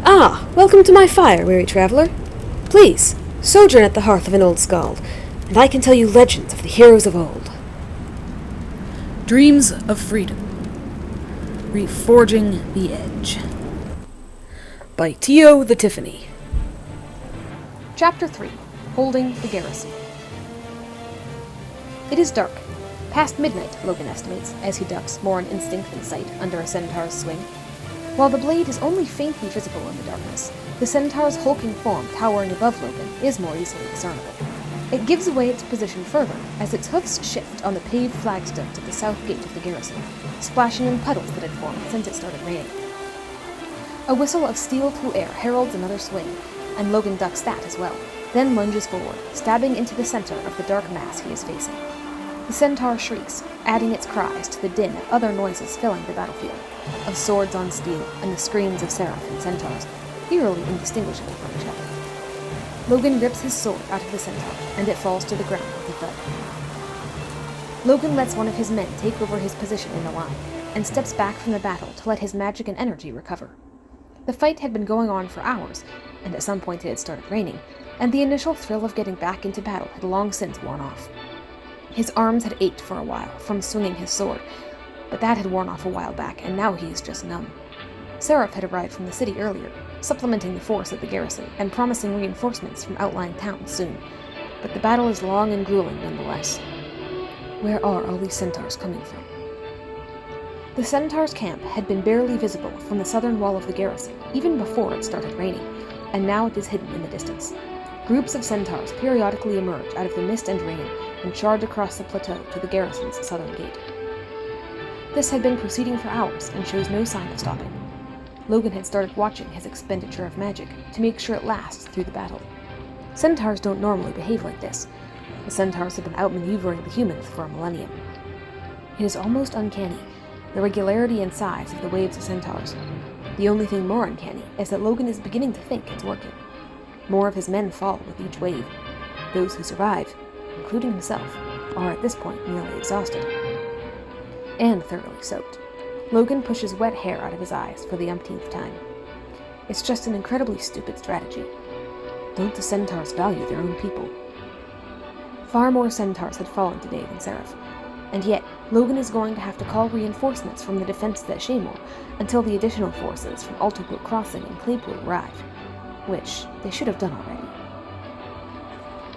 Ah, welcome to my fire, weary traveller. Please, sojourn at the hearth of an old skald, and I can tell you legends of the heroes of old. Dreams of Freedom. Reforging the Edge. By Tio the Tiffany. Chapter 3. Holding the Garrison. It is dark. Past midnight, Logan estimates, as he ducks, more on instinct than sight, under a centaur's swing. While the blade is only faintly visible in the darkness, the centaur's hulking form towering above Logan is more easily discernible. It gives away its position further as its hoofs shift on the paved flagstones at the south gate of the garrison, splashing in puddles that had formed since it started raining. A whistle of steel through air heralds another swing, and Logan ducks that as well, then lunges forward, stabbing into the center of the dark mass he is facing. The centaur shrieks, adding its cries to the din of other noises filling the battlefield, of swords on steel and the screams of Seraph and centaurs, eerily indistinguishable from each other. Logan rips his sword out of the centaur, and it falls to the ground with a thud. Logan lets one of his men take over his position in the line, and steps back from the battle to let his magic and energy recover. The fight had been going on for hours, and at some point it had started raining, and the initial thrill of getting back into battle had long since worn off. His arms had ached for a while from swinging his sword, but that had worn off a while back, and now he is just numb. Seraph had arrived from the city earlier, supplementing the force at the garrison and promising reinforcements from outlying towns soon, but the battle is long and grueling nonetheless. Where are all these centaurs coming from? The centaurs' camp had been barely visible from the southern wall of the garrison, even before it started raining, and now it is hidden in the distance. Groups of centaurs periodically emerge out of the mist and rain and charge across the plateau to the garrison's southern gate. This had been proceeding for hours and shows no sign of stopping. Logan had started watching his expenditure of magic to make sure it lasts through the battle. Centaurs don't normally behave like this. The centaurs have been outmaneuvering the humans for a millennium. It is almost uncanny, the regularity and size of the waves of centaurs. The only thing more uncanny is that Logan is beginning to think it's working. More of his men fall with each wave. Those who survive, including himself, are at this point nearly exhausted. And thoroughly soaked. Logan pushes wet hair out of his eyes for the umpteenth time. It's just an incredibly stupid strategy. Don't the centaurs value their own people? Far more centaurs had fallen today than Seraph, and yet Logan is going to have to call reinforcements from the defenses at Shaemoor until the additional forces from Alterbrook Crossing and Claypool arrive, which they should have done already.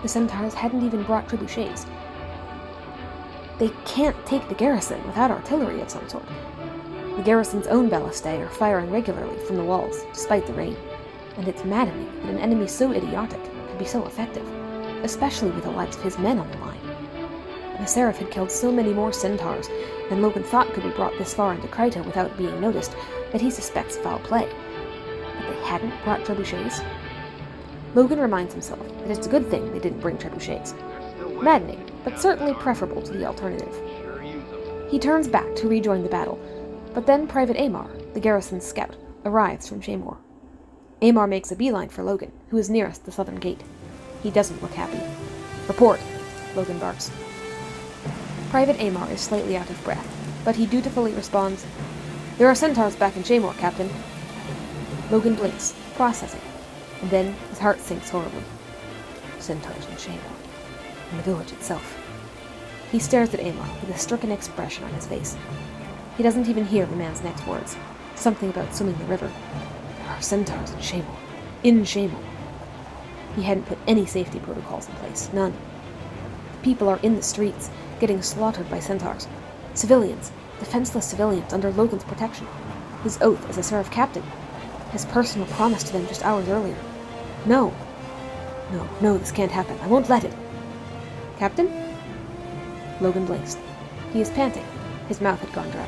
The centaurs hadn't even brought trebuchets. They can't take the garrison without artillery of some sort. The garrison's own ballistae are firing regularly from the walls, despite the rain, and it's maddening that an enemy so idiotic could be so effective, especially with the lives of his men on the line. The Seraph had killed so many more centaurs than Logan thought could be brought this far into Kryta without being noticed that he suspects foul play. But they hadn't brought trebuchets? Logan reminds himself that it's a good thing they didn't bring trebuchets. Maddening, but certainly preferable to the alternative. He turns back to rejoin the battle, but then Private Amar, the garrison's scout, arrives from Shaemoor. Amar makes a beeline for Logan, who is nearest the southern gate. He doesn't look happy. "Report," Logan barks. Private Amar is slightly out of breath, but he dutifully responds, "There are centaurs back in Shaemoor, Captain." Logan blinks, processing, and then his heart sinks horribly. Centaurs in Shaemoor. In the village itself. He stares at Amar with a stricken expression on his face. He doesn't even hear the man's next words. Something about swimming the river. There are centaurs in Shaemoor. In Shaemoor. He hadn't put any safety protocols in place. None. The people are in the streets, getting slaughtered by centaurs. Civilians. Defenseless civilians under Logan's protection. His oath as a Seraph captain. His personal promise to them just hours earlier. No. No, this can't happen. I won't let it. Captain? Logan blinks. He is panting. His mouth had gone dry.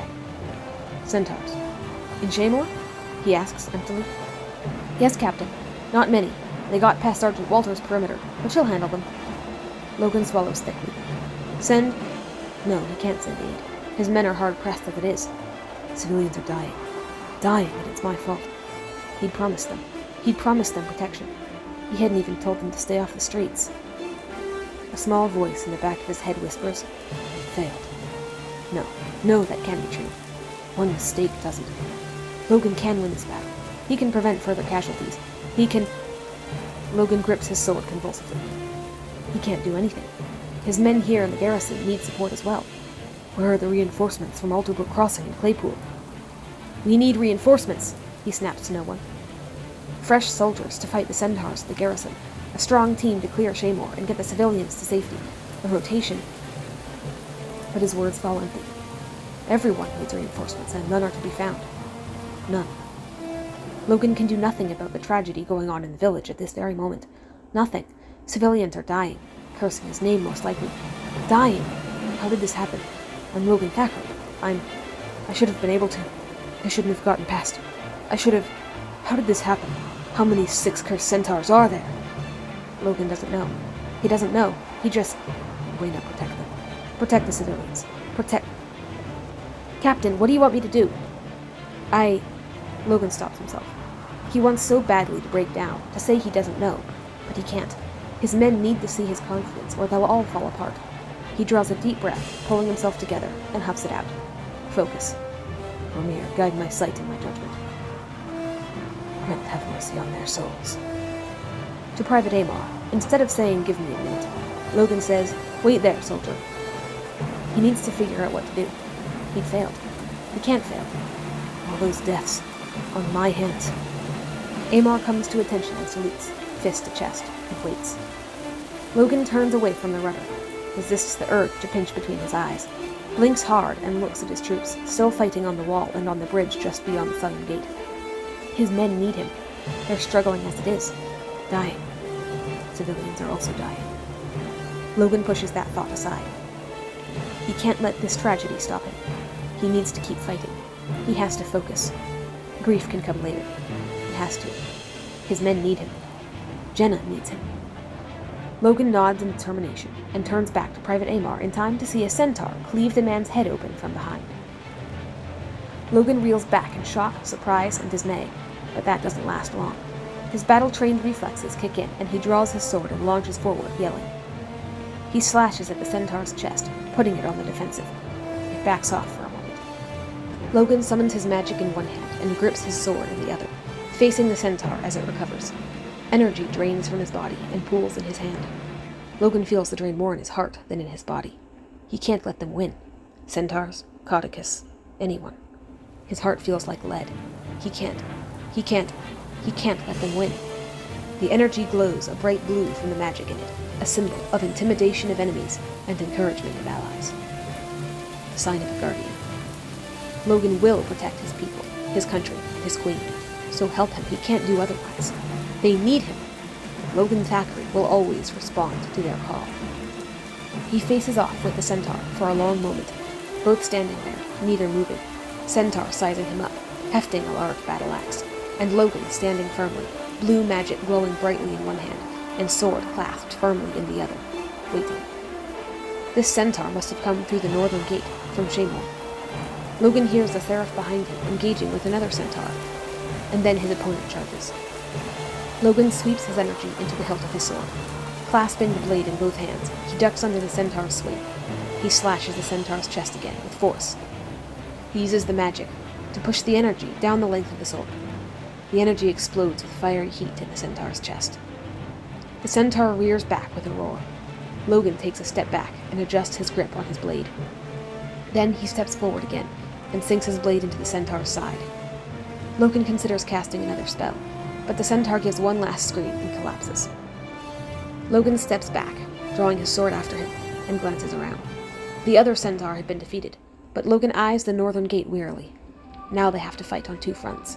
Centaurs. In Shaemoor? He asks emptily. Yes, Captain. Not many. They got past Sergeant Walter's perimeter, but she'll handle them. Logan swallows thickly. Send? No, he can't send aid. His men are hard-pressed as it is. Civilians are dying. Dying, and it's my fault. He'd promised them. He'd promised them protection. He hadn't even told them to stay off the streets. A small voice in the back of his head whispers, "They failed." No, that can't be true. One mistake doesn't. Logan can win this battle. He can prevent further casualties. He can... Logan grips his sword convulsively. He can't do anything. His men here in the garrison need support as well. Where are the reinforcements from Alterbrook Crossing and Claypool? We need reinforcements, he snaps to no one. Fresh soldiers to fight the centaurs at the garrison. A strong team to clear Shaemoor and get the civilians to safety. A rotation. But his words fall empty. Everyone needs reinforcements, and none are to be found. None. Logan can do nothing about the tragedy going on in the village at this very moment. Nothing. Civilians are dying. Cursing his name, most likely. Dying! How did this happen? I'm Logan Thackeray. I should have been able to. I shouldn't have gotten past. I should have... How did this happen? How many 6 cursed centaurs are there? Logan doesn't know. He doesn't know. He just... Wait, now protect them. Protect the civilians. Protect... Captain, what do you want me to do? Logan stops himself. He wants so badly to break down, to say he doesn't know, but he can't. His men need to see his confidence, or they'll all fall apart. He draws a deep breath, pulling himself together, and huffs it out. Focus. Amir, guide my sight and my judgment. Grant have mercy on their souls. To Private Amar, instead of saying, give me a minute, Logan says, wait there, soldier. He needs to figure out what to do. He failed. He can't fail. All those deaths. On my hands. Amar comes to attention and salutes, fist to chest, and waits. Logan turns away from the rudder, resists the urge to pinch between his eyes, blinks hard and looks at his troops, still fighting on the wall and on the bridge just beyond the southern gate. His men need him. They're struggling as it is. Dying. Civilians are also dying. Logan pushes that thought aside. He can't let this tragedy stop him. He needs to keep fighting. He has to focus. Grief can come later. He has to. His men need him. Jenna needs him. Logan nods in determination and turns back to Private Amar in time to see a centaur cleave the man's head open from behind. Logan reels back in shock, surprise, and dismay, but that doesn't last long. His battle-trained reflexes kick in, and he draws his sword and launches forward, yelling. He slashes at the centaur's chest, putting it on the defensive. It backs off for a moment. Logan summons his magic in one hand and grips his sword in the other, facing the centaur as it recovers. Energy drains from his body and pools in his hand. Logan feels the drain more in his heart than in his body. He can't let them win. Centaurs, Caudicus, anyone. His heart feels like lead. He can't let them win. The energy glows a bright blue from the magic in it, a symbol of intimidation of enemies and encouragement of allies. The sign of a guardian. Logan will protect his people, his country, and his queen. So help him, he can't do otherwise. They need him. Logan Thackeray will always respond to their call. He faces off with the centaur for a long moment, both standing there, neither moving. Centaur sizing him up, hefting a large battle axe, and Logan standing firmly, blue magic glowing brightly in one hand, and sword clasped firmly in the other, waiting. This centaur must have come through the northern gate, from Shaemoor. Logan hears the Seraph behind him engaging with another centaur, and then his opponent charges. Logan sweeps his energy into the hilt of his sword. Clasping the blade in both hands, he ducks under the centaur's swing. He slashes the centaur's chest again, with force. He uses the magic to push the energy down the length of the sword. The energy explodes with fiery heat in the centaur's chest. The centaur rears back with a roar. Logan takes a step back and adjusts his grip on his blade. Then he steps forward again and sinks his blade into the centaur's side. Logan considers casting another spell, but the centaur gives one last scream and collapses. Logan steps back, drawing his sword after him, and glances around. The other centaur had been defeated, but Logan eyes the northern gate wearily. Now they have to fight on 2 fronts.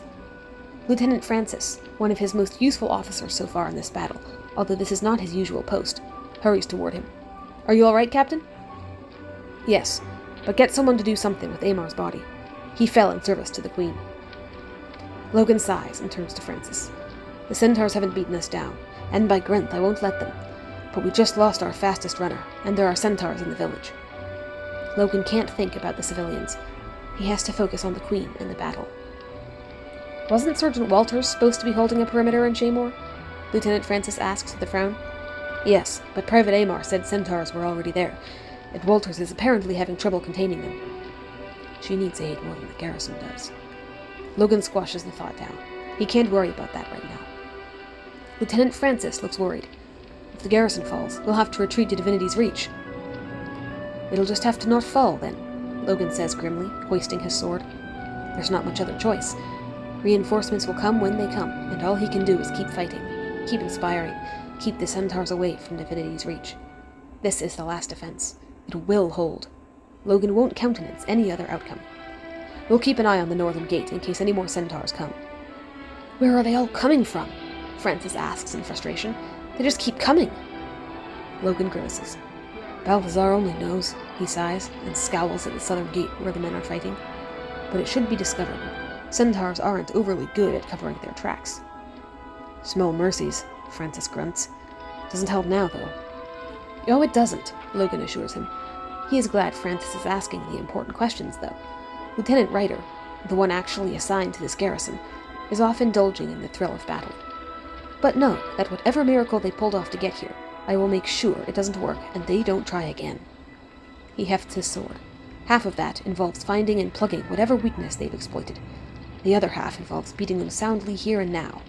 Lieutenant Francis, one of his most useful officers so far in this battle, although this is not his usual post, hurries toward him. "Are you all right, Captain?" "Yes, but get someone to do something with Amar's body. He fell in service to the Queen." Logan sighs and turns to Francis. "The centaurs haven't beaten us down, and by Grenth I won't let them. But we just lost our fastest runner, and there are centaurs in the village." Logan can't think about the civilians. He has to focus on the Queen and the battle. "Wasn't Sergeant Walters supposed to be holding a perimeter in Shaemoor?" Lieutenant Francis asks with a frown. "Yes, but Private Amar said centaurs were already there, and Walters is apparently having trouble containing them." "She needs aid more than the garrison does." Logan squashes the thought down. He can't worry about that right now. Lieutenant Francis looks worried. If the garrison falls, we'll have to retreat to Divinity's Reach. It'll just have to not fall, then, Logan says grimly, hoisting his sword. There's not much other choice. Reinforcements will come when they come, and all he can do is keep fighting, keep inspiring, keep the centaurs away from Divinity's Reach. This is the last defense. It will hold. Logan won't countenance any other outcome. We'll keep an eye on the northern gate in case any more centaurs come. Where are they all coming from? Francis asks in frustration. They just keep coming. Logan grimaces. Balthazar only knows, he sighs, and scowls at the southern gate where the men are fighting. But it should be discovered. Centaurs aren't overly good at covering their tracks. Small mercies, Francis grunts. Doesn't help now, though. Oh, it doesn't, Logan assures him. He is glad Francis is asking the important questions, though. Lieutenant Ryder, the one actually assigned to this garrison, is off indulging in the thrill of battle. But know that whatever miracle they pulled off to get here, I will make sure it doesn't work and they don't try again. He hefts his sword. Half of that involves finding and plugging whatever weakness they've exploited. The other half involves beating them soundly here and now.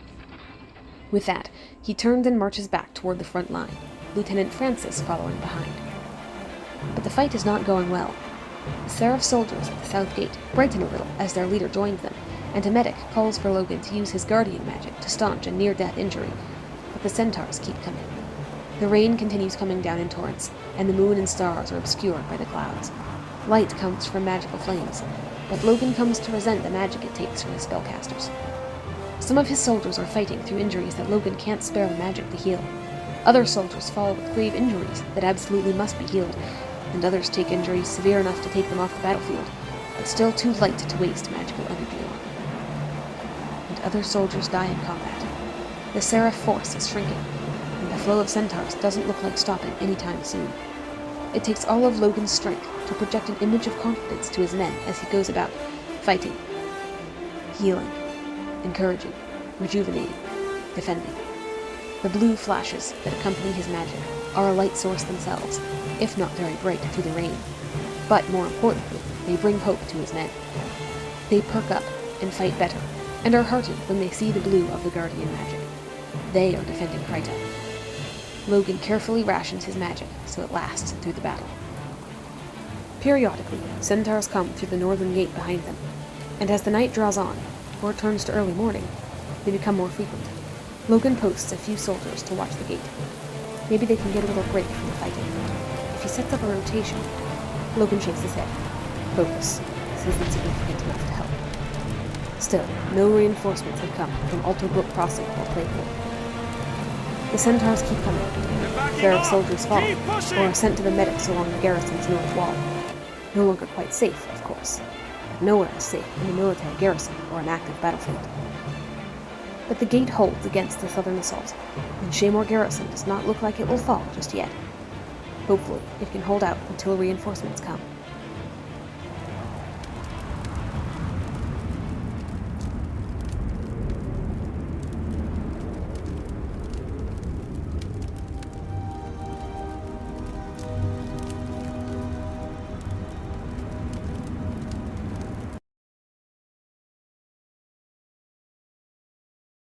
With that, he turns and marches back toward the front line, Lieutenant Francis following behind. But the fight is not going well. The Seraph soldiers at the south gate brighten a little as their leader joins them, and a medic calls for Logan to use his guardian magic to staunch a near-death injury, but the centaurs keep coming. The rain continues coming down in torrents, and the moon and stars are obscured by the clouds. Light comes from magical flames, but Logan comes to resent the magic it takes from the spellcasters. Some of his soldiers are fighting through injuries that Logan can't spare the magic to heal. Other soldiers fall with grave injuries that absolutely must be healed, and others take injuries severe enough to take them off the battlefield, but still too light to waste magical energy on. And other soldiers die in combat. The Seraph force is shrinking, and the flow of centaurs doesn't look like stopping anytime soon. It takes all of Logan's strength to project an image of confidence to his men as he goes about, fighting, healing, encouraging, rejuvenating, defending. The blue flashes that accompany his magic are a light source themselves, if not very bright through the rain. But more importantly, they bring hope to his men. They perk up and fight better, and are heartened when they see the blue of the guardian magic. They are defending Kryta. Logan carefully rations his magic so it lasts through the battle. Periodically, centaurs come through the northern gate behind them, and as the night draws on, or it turns to early morning, they become more frequent. Logan posts a few soldiers to watch the gate. Maybe they can get a little break from the fighting. If he sets up a rotation, Logan shakes his head. Focus. This isn't significant enough to help. Still, no reinforcements have come from Alto Brook Crossing or Playpool. The centaurs keep coming. Seraph soldiers fall, or are sent to the medics along the garrison's north wall. No longer quite safe, of course, but nowhere is safe in a military garrison or an active battlefield. But the gate holds against the southern assault, and Shaemoor Garrison does not look like it will fall just yet. Hopefully, it can hold out until reinforcements come.